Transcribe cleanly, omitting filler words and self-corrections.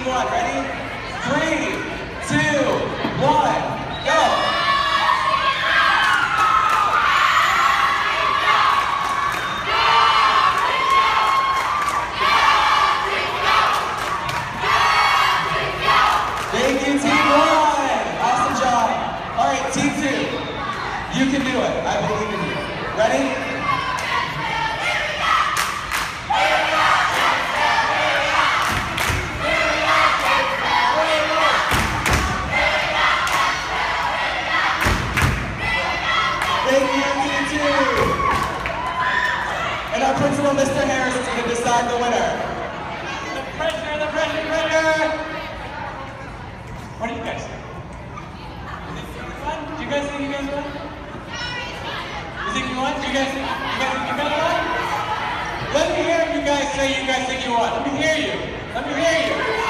team one. Ready? 3, 2, 1, go! Thank you, team one. Awesome job. All right, team two. You can do it. I believe in you. Ready? And our principal, Mr. Harris, is going to decide the winner. The pressure! What do you guys think? Is it fun? Do you guys think you guys won? You think you won? Do you guys think you guys won? Let me hear you guys say you guys think you won. Let me hear you. Let me hear you.